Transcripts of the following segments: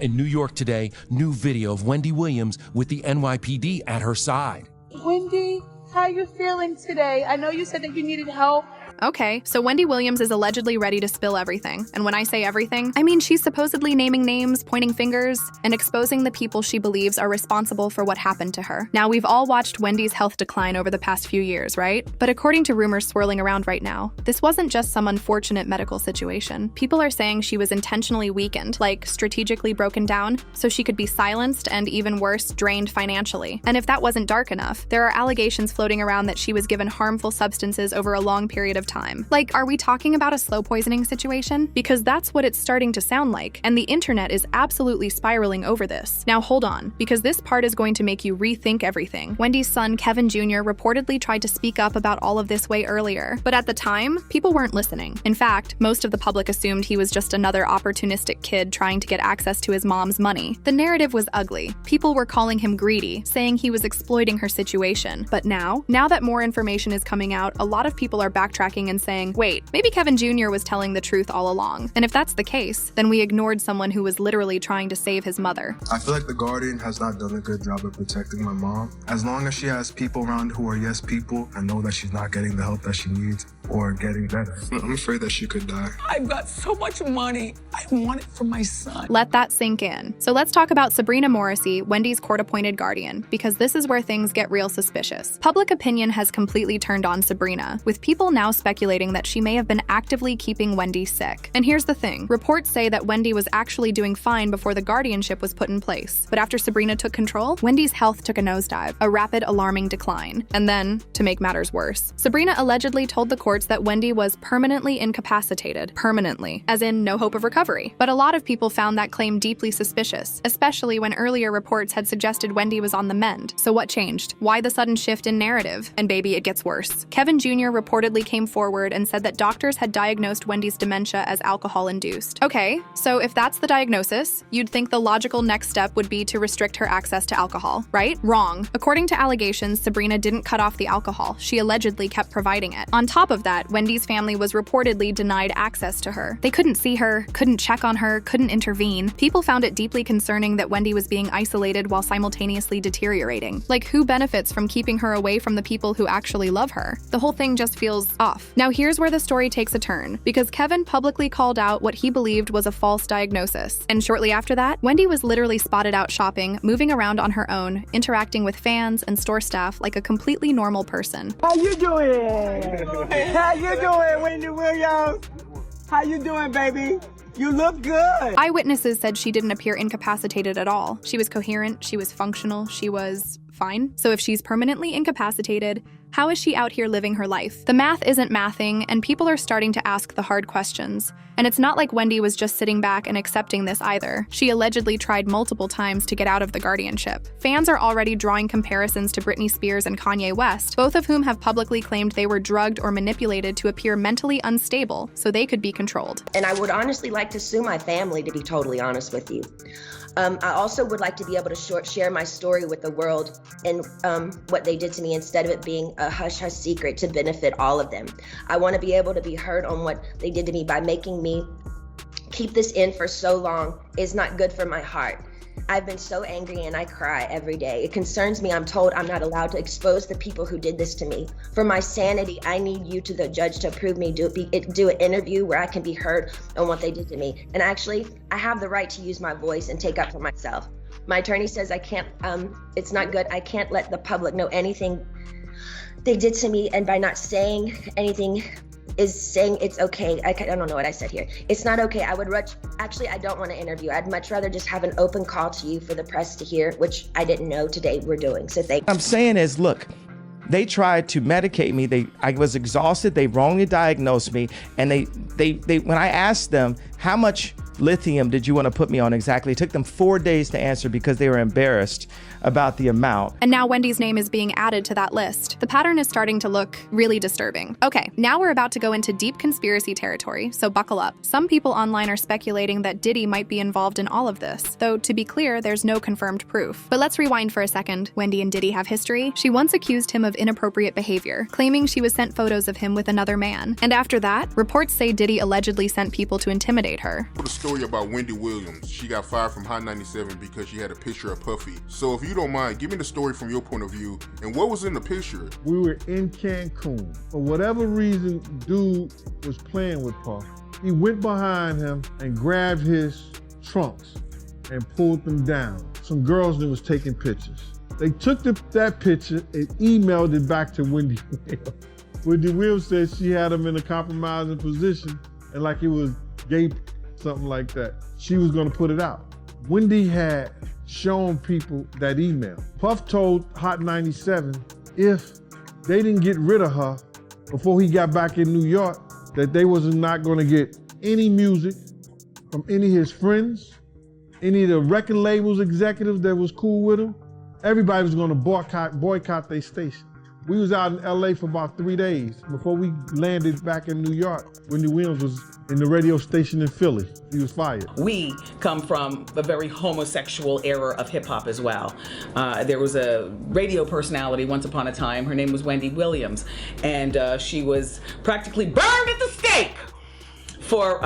In New York today, new video of Wendy Williams with the NYPD at her side. Wendy, how you feeling today? I know you said that you needed help. Okay, so Wendy Williams is allegedly ready to spill everything. And when I say everything, I mean she's supposedly naming names, pointing fingers, and exposing the people she believes are responsible for what happened to her. Now, we've all watched Wendy's health decline over the past few years, right? But according to rumors swirling around right now, this wasn't just some unfortunate medical situation. People are saying she was intentionally weakened, like strategically broken down, so she could be silenced and, even worse, drained financially. And if that wasn't dark enough, there are allegations floating around that she was given harmful substances over a long period of time. Like, are we talking about a slow poisoning situation? Because that's what it's starting to sound like, and the internet is absolutely spiraling over this. Now hold on, because this part is going to make you rethink everything. Wendy's son, Kevin Jr., reportedly tried to speak up about all of this way earlier, but at the time, people weren't listening. In fact, most of the public assumed he was just another opportunistic kid trying to get access to his mom's money. The narrative was ugly. People were calling him greedy, saying he was exploiting her situation. But now that more information is coming out, a lot of people are backtracking and saying, wait, maybe Kevin Jr. was telling the truth all along. And if that's the case, then we ignored someone who was literally trying to save his mother. I feel like the Guardian has not done a good job of protecting my mom. As long as she has people around who are yes people and know that she's not getting the help that she needs or getting better, I'm afraid that she could die. I've got so much money. I want it for my son. Let that sink in. So let's talk about Sabrina Morrissey, Wendy's court-appointed guardian, because this is where things get real suspicious. Public opinion has completely turned on Sabrina, with people now speculating that she may have been actively keeping Wendy sick. And here's the thing. Reports say that Wendy was actually doing fine before the guardianship was put in place. But after Sabrina took control, Wendy's health took a nosedive, a rapid, alarming decline. And then, to make matters worse, Sabrina allegedly told the courts that Wendy was permanently incapacitated. Permanently. As in no hope of recovery. But a lot of people found that claim deeply suspicious, especially when earlier reports had suggested Wendy was on the mend. So what changed? Why the sudden shift in narrative? And baby, it gets worse. Kevin Jr. reportedly came forward and said that doctors had diagnosed Wendy's dementia as alcohol-induced. Okay, so if that's the diagnosis, you'd think the logical next step would be to restrict her access to alcohol, right? Wrong. According to allegations, Sabrina didn't cut off the alcohol. She allegedly kept providing it. On top of that, Wendy's family was reportedly denied access to her. They couldn't see her, couldn't check on her, couldn't intervene. People found it deeply concerning that Wendy was being isolated while simultaneously deteriorating. Like, who benefits from keeping her away from the people who actually love her? The whole thing just feels off. Now here's where the story takes a turn, because Kevin publicly called out what he believed was a false diagnosis. And shortly after that, Wendy was literally spotted out shopping, moving around on her own, interacting with fans and store staff like a completely normal person. How you doing? How you doing, Wendy Williams? How you doing, baby? You look good. Eyewitnesses said she didn't appear incapacitated at all. She was coherent, she was functional, she was fine. So if she's permanently incapacitated, how is she out here living her life? The math isn't mathing, and people are starting to ask the hard questions. And it's not like Wendy was just sitting back and accepting this either. She allegedly tried multiple times to get out of the guardianship. Fans are already drawing comparisons to Britney Spears and Kanye West, both of whom have publicly claimed they were drugged or manipulated to appear mentally unstable so they could be controlled. And I would honestly like to sue my family, to be totally honest with you. I also would like to be able to share my story with the world and what they did to me, instead of it being a hush-hush secret to benefit all of them. I want to be able to be heard on what they did to me. By making me keep this in for so long is not good for my heart. I've been so angry and I cry every day. It concerns me. I'm told I'm not allowed to expose the people who did this to me. For my sanity, I need you, to the judge, to approve me, do an interview where I can be heard on what they did to me. And actually, I have the right to use my voice and take up for myself. My attorney says I can't, it's not good. I can't let the public know anything they did to me, and by not saying anything is saying it's okay. I don't know what I said here. It's not okay. I don't want to interview. I'd much rather just have an open call to you for the press to hear, which I didn't know today we're doing. So thank you. I'm saying is, look, they tried to medicate me. I was exhausted. They wrongly diagnosed me. And they when I asked them, how much lithium did you want to put me on exactly? It took them 4 days to answer because they were embarrassed about the amount. And now Wendy's name is being added to that list. The pattern is starting to look really disturbing. Okay, now we're about to go into deep conspiracy territory, so buckle up. Some people online are speculating that Diddy might be involved in all of this, though to be clear, there's no confirmed proof. But let's rewind for a second. Wendy and Diddy have history. She once accused him of inappropriate behavior, claiming she was sent photos of him with another man. And after that, reports say Diddy allegedly sent people to intimidate her. The story about Wendy Williams. She got fired from Hot 97 because she had a picture of Puffy. So if you don't mind, give me the story from your point of view and what was in the picture. We were in Cancun. For whatever reason, dude was playing with Puff. He went behind him and grabbed his trunks and pulled them down. Some girls that was taking pictures. They took that picture and emailed it back to Wendy Williams. Wendy Williams said she had him in a compromising position and like it was gay, something like that. She was gonna put it out. Wendy had shown people that email. Puff told Hot 97 if they didn't get rid of her before he got back in New York, that they was not gonna get any music from any of his friends, any of the record labels executives that was cool with him. Everybody was gonna boycott their station. We was out in LA for about 3 days before we landed back in New York. Wendy Williams was in the radio station in Philly. He was fired. We come from a very homosexual era of hip hop as well. There was a radio personality once upon a time. Her name was Wendy Williams, and she was practically burned at the stake for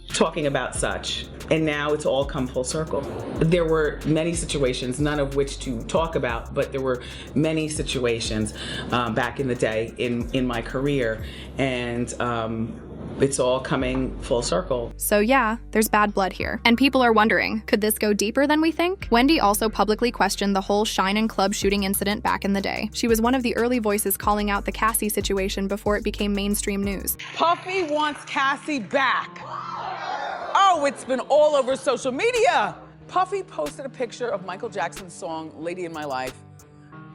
talking about such. And now it's all come full circle. There were many situations, none of which to talk about, but there were many situations back in the day in my career, and it's all coming full circle. So yeah, there's bad blood here. And people are wondering, could this go deeper than we think? Wendy also publicly questioned the whole Shine and Club shooting incident back in the day. She was one of the early voices calling out the Cassie situation before it became mainstream news. Puffy wants Cassie back. Oh, it's been all over social media. Puffy posted a picture of Michael Jackson's song, Lady in My Life,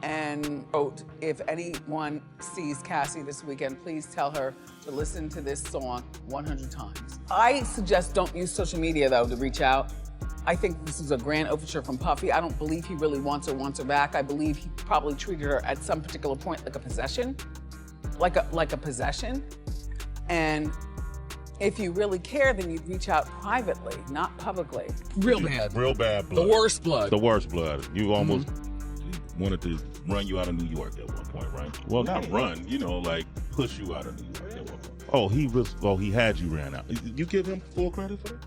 and wrote, if anyone sees Cassie this weekend, please tell her to listen to this song 100 times. I suggest don't use social media, though, to reach out. I think this is a grand overture from Puffy. I don't believe he really wants her back. I believe he probably treated her at some particular point like a possession, like a possession. And if you really care, then you'd reach out privately, not publicly. Real bad. Real bad blood. The worst blood. The worst blood. You almost wanted to run you out of New York at one point, right? Well, not run, like push you out of New York at one point. He had you ran out. You give him full credit for that?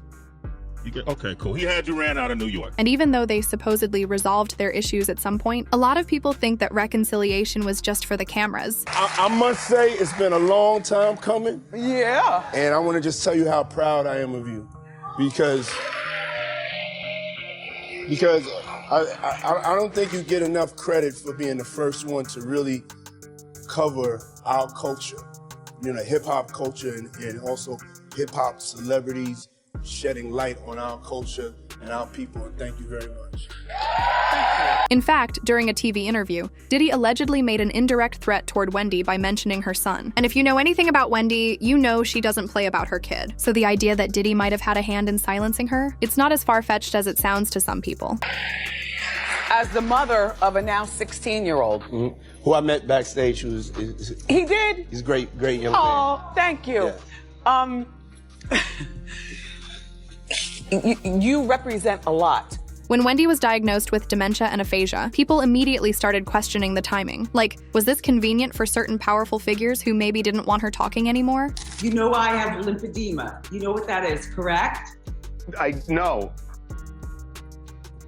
Okay, cool. He had you ran out of New York. And even though they supposedly resolved their issues at some point, a lot of people think that reconciliation was just for the cameras. I must say it's been a long time coming. Yeah. And I want to just tell you how proud I am of you. Because I don't think you get enough credit for being the first one to really cover our culture. Hip-hop culture and also hip-hop celebrities shedding light on our culture and our people, and thank you very much. In fact, during a TV interview, Diddy allegedly made an indirect threat toward Wendy by mentioning her son. And if you know anything about Wendy, you know she doesn't play about her kid. So the idea that Diddy might have had a hand in silencing her, it's not as far-fetched as it sounds to some people. As the mother of a now 16-year-old. Who I met backstage, He did? He's a great young man. Oh, thank you. Yeah. You represent a lot. When Wendy was diagnosed with dementia and aphasia, people immediately started questioning the timing. Like, was this convenient for certain powerful figures who maybe didn't want her talking anymore? You know I have lymphedema. You know what that is, correct? I know.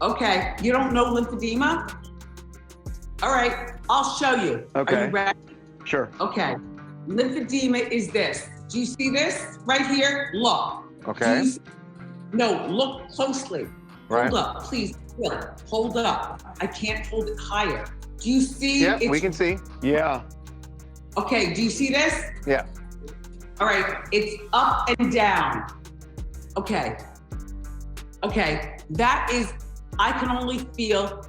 Okay, you don't know lymphedema? All right, I'll show you. Okay. Are you ready? Sure. Okay, lymphedema is this. Do you see this right here? Look. Okay. No, look closely. Right. Hold up, please. Hold up. I can't hold it higher. Do you see? Yeah, we can see. Yeah. Okay, do you see this? Yeah. All right, it's up and down. Okay. Okay, that is, I can only feel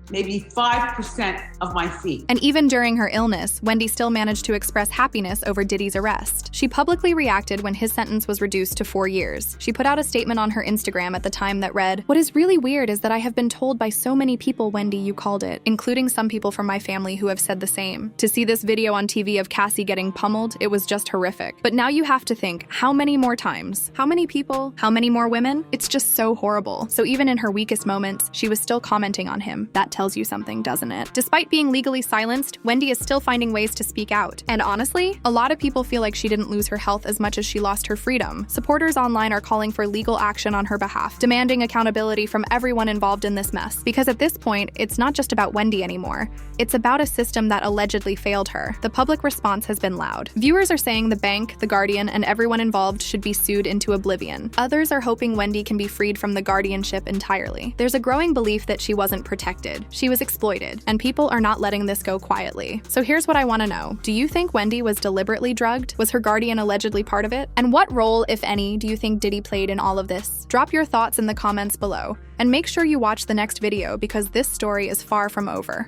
maybe 5% of my feet. And even during her illness, Wendy still managed to express happiness over Diddy's arrest. She publicly reacted when his sentence was reduced to 4 years. She put out a statement on her Instagram at the time that read, "What is really weird is that I have been told by so many people, Wendy, you called it, including some people from my family who have said the same. To see this video on TV of Cassie getting pummeled, it was just horrific. But now you have to think, how many more times? How many people? How many more women? It's just so horrible." So even in her weakest moments, she was still commenting on him. That tells you something, doesn't it? Despite Despite being legally silenced, Wendy is still finding ways to speak out. And honestly, a lot of people feel like she didn't lose her health as much as she lost her freedom. Supporters online are calling for legal action on her behalf, demanding accountability from everyone involved in this mess. Because at this point, it's not just about Wendy anymore. It's about a system that allegedly failed her. The public response has been loud. Viewers are saying the bank, the Guardian, and everyone involved should be sued into oblivion. Others are hoping Wendy can be freed from the guardianship entirely. There's a growing belief that she wasn't protected. She was exploited, and people are not letting this go quietly. So here's what I want to know. Do you think Wendy was deliberately drugged? Was her guardian allegedly part of it? And what role, if any, do you think Diddy played in all of this? Drop your thoughts in the comments below. And make sure you watch the next video because this story is far from over.